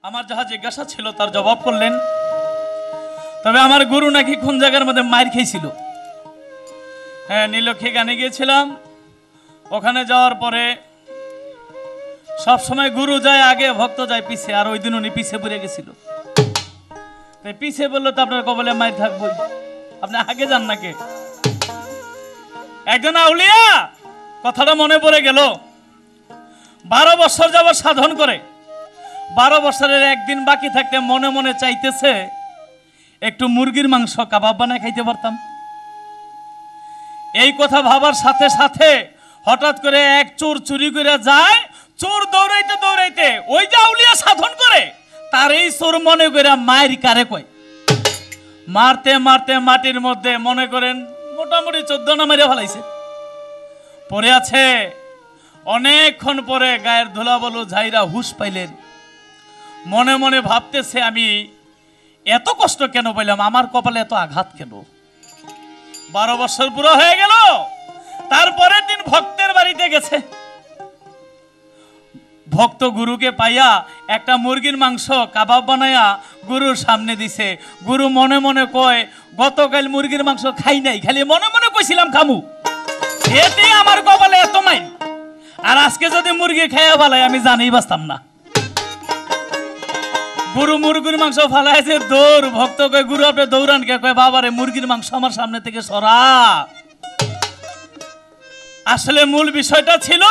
আমার যাহা জিজ্ঞাসা ছিল তার জবাব করলেন। তবে আমার গুরু নাকি কোন জায়গার মধ্যে মাইর খেয়েছিল। হ্যাঁ, নীলক্ষী গানে গিয়েছিলাম। ওখানে যাওয়ার পরে সব সময় গুরু যায় আগে, ভক্ত যায় পিছে। আর ওই দিন উনি পিছে পড়ে গেছিল। পিছে বললো তো আপনার কবলে মাইর থাকবই, আপনি আগে যান নাকি। একজন আউলিয়া কথাটা মনে পড়ে গেল। 12 বছর যাবত সাধন করে 12 বছরের একদিন বাকি থাকতে মনে মনে চাইতেছে একটু মুরগির মাংস কাবাব বানায় খাইতে পারতাম। এই কথা ভাবার সাথে সাথে হঠাৎ করে এক চোর চুরি করে যায়। চোর দৌড়াইতে দৌড়াইতে ওই যে আউলিয়া সাধন করে তার এই চোর মনে করে মায়ের কারে কয়। মারতে মারতে মাটির মধ্যে মনে করেন মোটামুটি 14 না মেরে ফেলাইছে। পড়ে আছে। অনেকক্ষণ পরে গায়ের ধুলাবালু ঝাইরা হুশ পাইলেন। মনে মনে ভাবতেছে আমি এত কষ্ট কেন পাইলাম, আমার কপালে এত আঘাত কেন। 12 বছর পুরো হয়ে গেল। তারপরের দিন ভক্তের বাড়িতে গেছে। ভক্ত গুরুকে পাইয়া একটা মুরগির মাংস কাবাব বানায়া গুরুর সামনে দিছে। গুরু মনে মনে কয় গতকাল মুরগির মাংস খাই নাই, খালি মনে মনে কইছিলাম খামু, এতে আমার কপালে এত মাইন। আর আজকে যদি মুরগি খাইয়া ফেলাই আমি জানিই বাঁচতাম না। গুরু মুরগির মাংস ফালাইছে দৌড়। ভক্ত কয় গুরু আপনি দৌড়ান কে? কয় বাবারে মুরগির মাংস আমার সামনে থেকে সরা। আসলে মূল বিষয়টা ছিল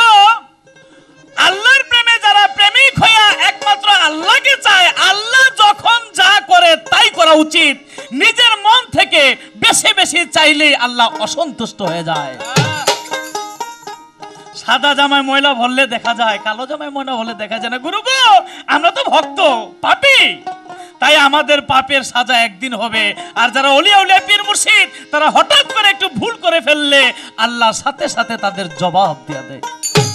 আল্লাহর প্রেমে যারা প্রেমিক হইয়া একমাত্র আল্লাহকে চায়, আল্লাহ যখন যা করে তাই করা উচিত। নিজের মন থেকে বেশি বেশি চাইলেই আল্লাহ অসন্তুষ্ট হয়ে যায়। সাদা জামায় ময়লা ভরলে দেখা যায়, কালো জামায় ময়লা ভরলে দেখা যায় না। গুরু গো, আমরা তো ভক্ত, পাপী, তাই আমাদের পাপের সাজা একদিন হবে। আর যারা ওলিয়া উলিয়া পীর মুর্শিদ তারা হঠাৎ করে একটু ভুল করে ফেললে আল্লাহ সাথে সাথে তাদের জবাব দিয়ে দেয়।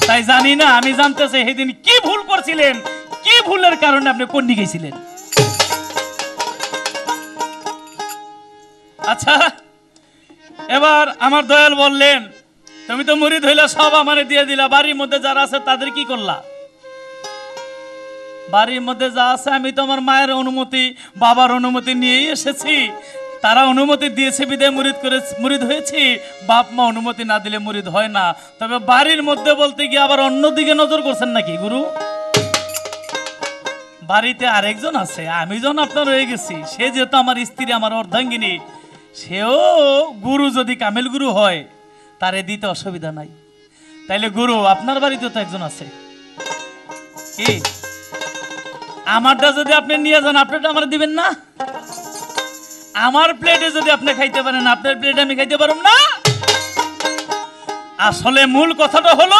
তাই জানি না, আমি জানতে চাই সেদিন কি ভুল করছিলেন, কি ভুলের কারণে আপনি কন্যা গেছিলেন। আচ্ছা, এবার আমার দয়াল বললেন তুমি তো মুরিদ হইলা, সব আমারে দিয়ে দিলা, বাড়ির মধ্যে যারা আছে তাদের কি করলা? বাড়ির মধ্যে যা আছে আমি তো আমার মায়ের অনুমতি বাবার অনুমতি নিয়েই এসেছি। তারা অনুমতি দিয়েছে বিদায় মুরিদ হয়েছি। বাপ মা অনুমতি না দিলে মুরিদ হয় না। তবে বাড়ির মধ্যে বলতে গিয়ে আবার অন্যদিকে নজর করছেন নাকি গুরু? বাড়িতে আরেকজন আছে, আমি যখন আপনার হয়ে গেছি, সে যেহেতু আমার স্ত্রী, আমার অর্ধাঙ্গিনী, সেও গুরু যদি কামেল গুরু হয় তারে দিতে অসুবিধা নাই। তাইলে গুরু আপনার বাড়িতে তো একজন আছে, কি আমারটা যদি আপনি নিয়ে যান আপনারটা আমার দিবেন না? আমার প্লেটে যদি আপনি খাইতে পারেন আপনার প্লেটে আমি খাইতে পারব না? আসলে মূল কথাটা হলো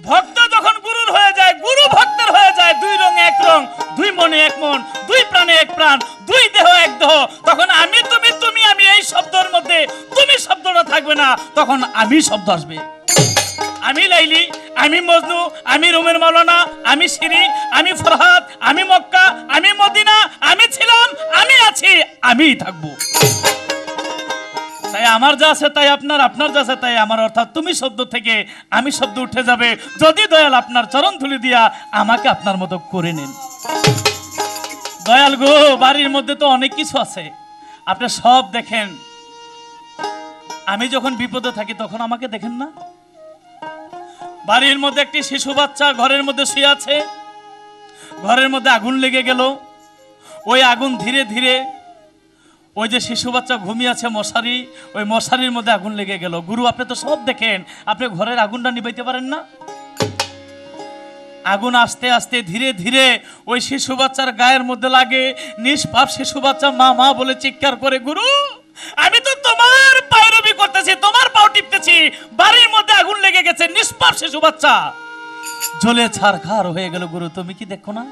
ভক্ত যখন গুরুর হয়ে যায়, গুরু ভক্তের হয়ে যায়, 2 রং 1 রং, 2 মনে 1 মন, 2 প্রাণে 1 প্রাণ, 2 দেহ 1 দেহ। তখন আমি তুমি তুমি আমি এই শব্দের মধ্যে তুমি শব্দটা থাকবে না, তখন আমি শব্দ আসবে। আমি লাইলি, আমি মজনু, আমি রুমের মাওলানা, আমি শিরি, আমি ফরহাদ, আমি মক্কা, আমি মদিনা, আমি ছিলাম, আমি আছি, আমিই থাকবো। তাই আমার যা আছে তাই আপনার, আপনার যা আছে তাই আমার, অর্থাৎ তুমি শব্দ থেকে আমি শব্দ উঠে যাবে যদি দয়াল আপনার চরণ ধুলি দিয়া আমাকে আপনার মতো করে নেন। দয়াল গো, বাড়ির মধ্যে তো অনেক কিছু আছে, আপনি সব দেখেন। আমি যখন বিপদে থাকি তখন আমাকে দেখেন না? বাড়ির মধ্যে একটি শিশু বাচ্চা ঘরের মধ্যে শুয়ে আছে, ঘরের মধ্যে আগুন লেগে গেল। ওই আগুন ধীরে ধীরে ওই যে শিশু বাচ্চা ঘুমিয়ে আছে মশারি, ওই মশারির মধ্যে আগুন লেগে গেল। গুরু আপনি তো সব দেখেন, আপনি ঘরের আগুনটা নিভাইতে পারেন না? আগুন আস্তে আস্তে ধীরে ধীরে ওই শিশু বাচ্চার গায়ের মধ্যে লাগে। নিষ্পাপ শিশু বাচ্চা মা মা বলে চিৎকার করে, গুরু আমি তো তোমার পায়রবি করতেছি, তোমার পাও টিপতেছি, বাড়ির মধ্যে আগুন লেগে গেছে, নিষ্পাপ শিশু বাচ্চা জ্বলে ছারখার হয়ে গেল। গুরু তুমি কি দেখো না?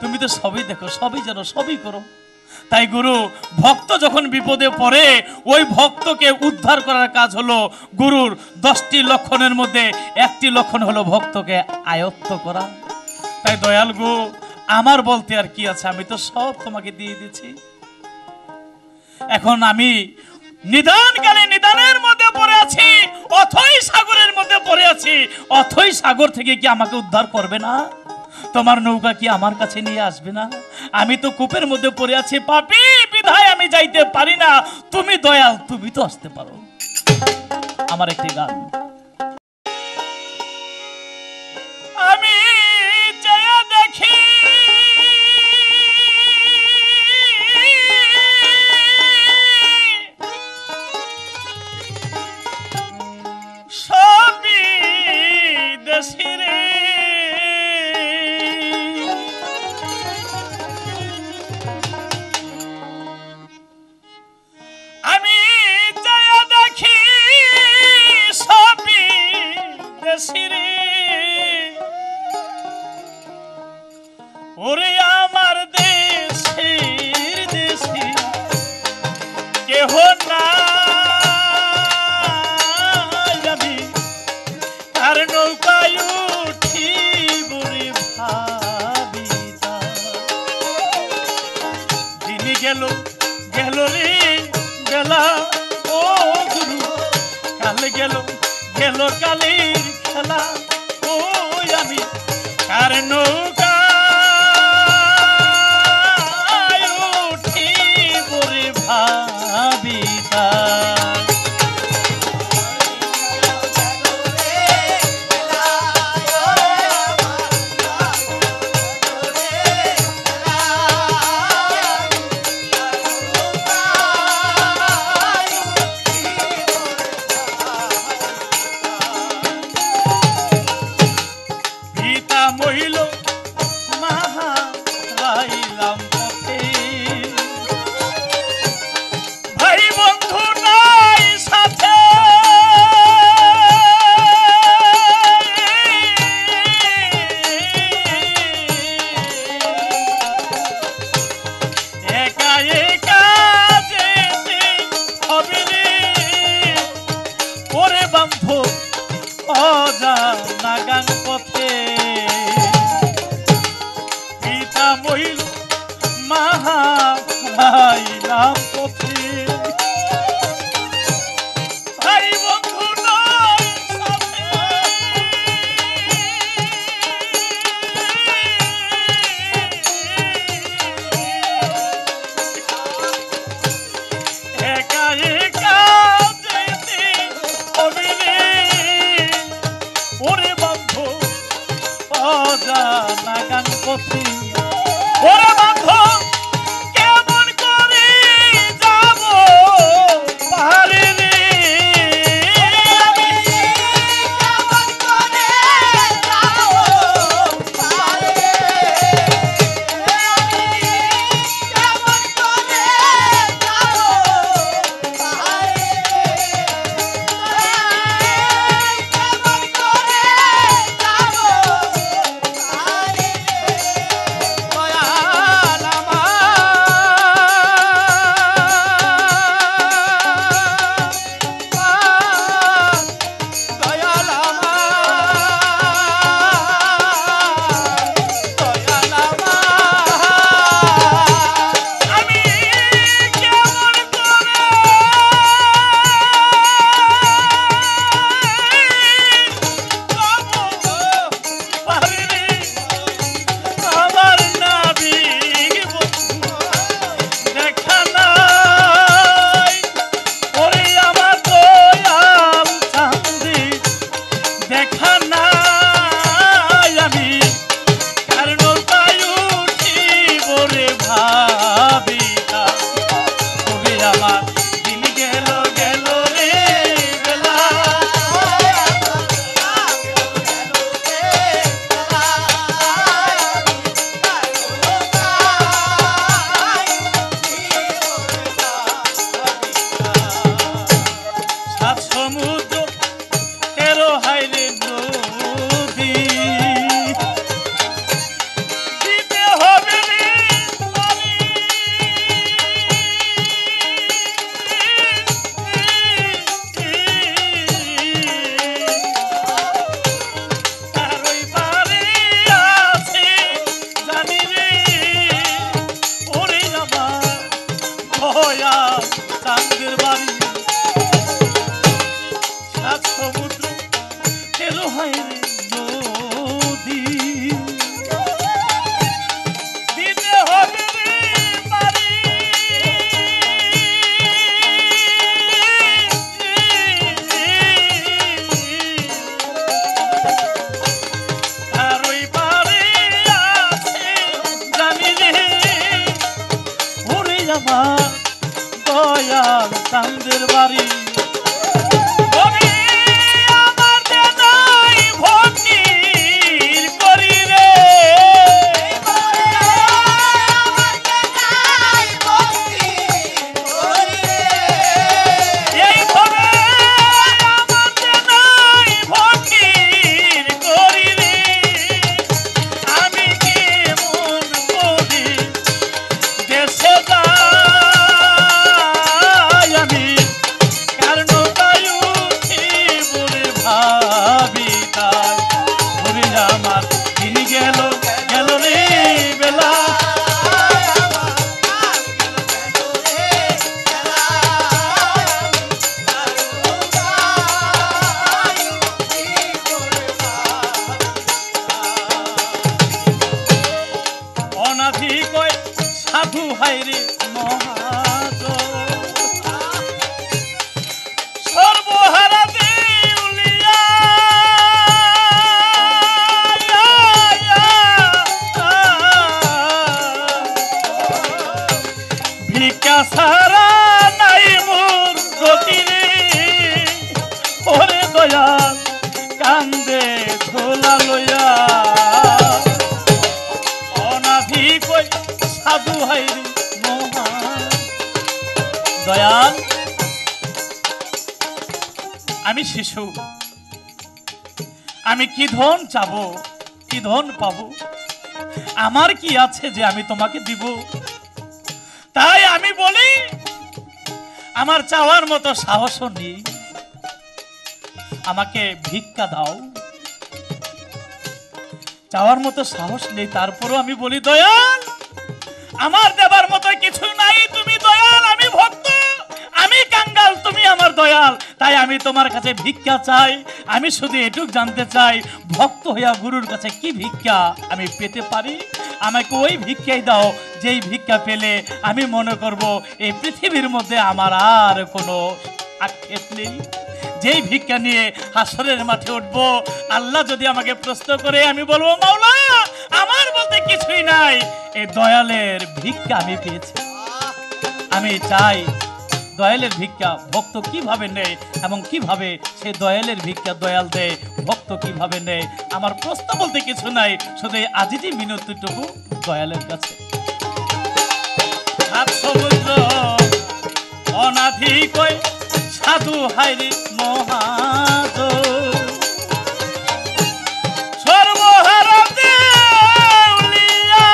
তুমি তো সবই দেখো, সবই জানো, সবই করো। তাই গুরু ভক্ত যখন বিপদে পড়ে ওই ভক্তকে উদ্ধার করার কাজ হলো গুরুর 10টি লক্ষণের মধ্যে একটি লক্ষণ হলো ভক্তকে আয়ত্ত করা। তাই দয়াল গো, আমার বলতে আর কি আছে, আমি তো সব তোমাকে দিয়ে দিচ্ছি। এখন আমি নিদানকালে নিদানের মধ্যে পড়ে আছি, অথই সাগরের মধ্যে পড়ে আছি। অথই সাগর থেকে কি আমাকে উদ্ধার করবে না? তোমার নৌকা কি আমার কাছে নিয়ে আসবে না? আমি তো কূপের মধ্যে পড়ে আছি, পাপী বিধায় আমি যাইতে পারি না। তুমি দয়াল, তুমি তো আসতে পারো। আমার একটি গান। আমি চেয়ে দেখি সবই দেশিরে, আমি চেয়ে দেখি সবই দেশিরে। ওরে আমার দেশের দেশে কেহ না, আমি তার নৌকায় উঠি বরে ভাবিতা। দিন গেল গেল রে বেলা, ও গুরু কাল গেল গেল কালের খেলা। ও আমি তার নৌকা ভাবিতা। পিতা মহিল মাহা রাইলাম পথে, ভাই বন্ধু নাই সাথে। একা একা যেতে হবে রে, ওরে বন্ধু অজানা গান পথে। পিতা মহিল মাহা রাইলাম পথে, ভাই বন্ধু নাই সাথে। একা একা যেতে হবে রে, ওরে বন্ধু অজানা গান পথে। ওরে বন্ধু কেমন করে যাব পাহাড়ে রে, আমি কেমন করে যাব পাহাড়ে, আমি কেমন করে যাব পাহাড়ে, কেমন করে যাব পাহাড়ে। দয়াল হাসরের বাড়ি ওরে আমার যে নাই ভক্তির করি রে এই ভাবে আমার যে নাই ভক্তির করি রে আমি কেমন করি দেশে যাই আমি কারণ তাই উঠি বলে ভাবি তাই ওরে আমার দিন গেল গেল রে বেলা অনাথি কয় সাধু হাইরে মহাজ সর্বহারা দেউলিয়া ভিক্ষা সারা নাই মোর গতি রে ওরে দয়াল কান্দে ঝোলা লইয়া অনাথি কই সাধু হাইরে মহা দয়াল আমি শিশু আমি কি ধন চাবো কি ধন পাবো আমার কি আছে যে আমি তোমাকে দিব তাই আমি বলি আমার চাওয়ার মতো সাহসও নেই আমাকে ভিক্ষা দাও চাওয়ার মতো সাহস নেই তারপরও আমি বলি দয়াল আমার দেবার মতো কিছু নাই তুমি দয়াল আমি ভক্ত আমি কাঙ্গাল তুমি আমার দয়াল তাই আমি তোমার কাছে ভিক্ষা চাই আমি শুধু এটুক জানতে চাই ভক্ত হইয়া গুরুর কাছে কি ভিক্ষা আমি পেতে পারি আমাকে ওই ভিক্ষাই দাও যেই ভিক্ষা পেলে আমি মনে করব এই পৃথিবীর মধ্যে আমার আর কোনো আক্ষেপ নেই যেই ভিক্ষা নিয়ে হাসরের মাঠে উঠবো আল্লাহ যদি আমাকে প্রশ্ন করে আমি বলবো মাওলা আমার বলতে কিছুই নাই এই দয়ালের ভিক্ষা আমি পেয়েছি আমি চাই দয়ালের ভিক্ষা ভক্ত কিভাবে নেয় এবং কিভাবে সে দয়ালের ভিক্ষা দয়াল দেয় ভক্ত কিভাবে নেয় আমার প্রশ্ন বলতে কিছু নাই শুধু এই আজিজি মিনতিটুকু দয়ালের কাছে সাত সমুদ্র অনাধি কই সাধু হাইরে মহাজ সর্বহারা দেউলিয়া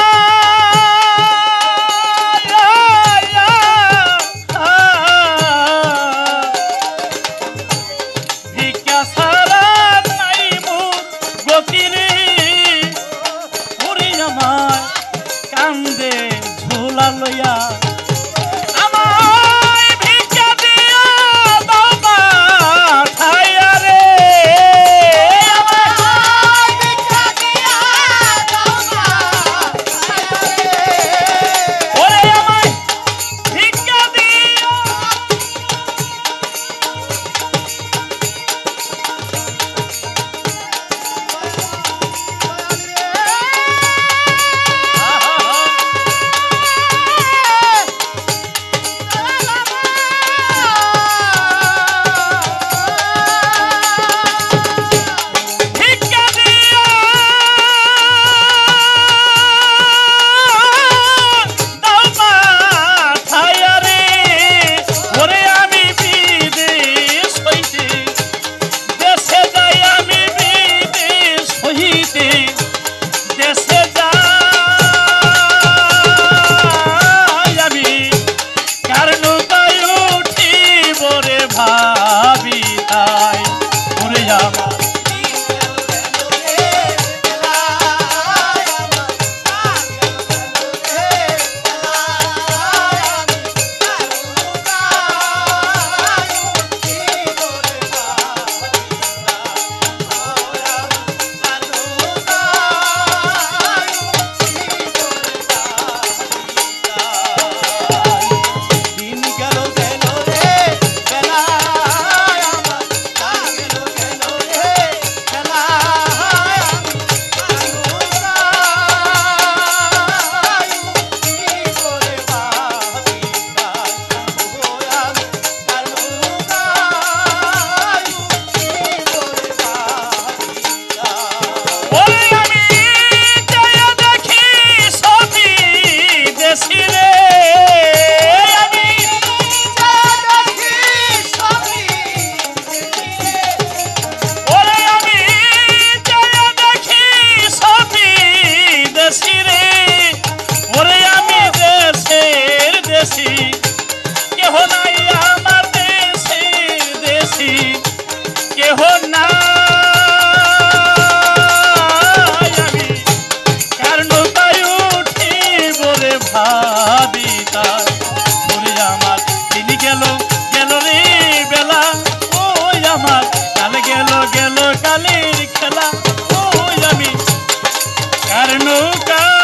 ভিক্ষা ছাড়া নাই মোর গতি রে ওরে আমার কান্দে ঝোলা লইয়া আমায় ভিক্ষা দিয়া দাও পাঠাইয়া রে ভাবি তাই ওরে আমার দিন গেল গেল রে বেলা ওই আমার কাল গেল গেল কালের খেলা ওই আমি কার নৌকা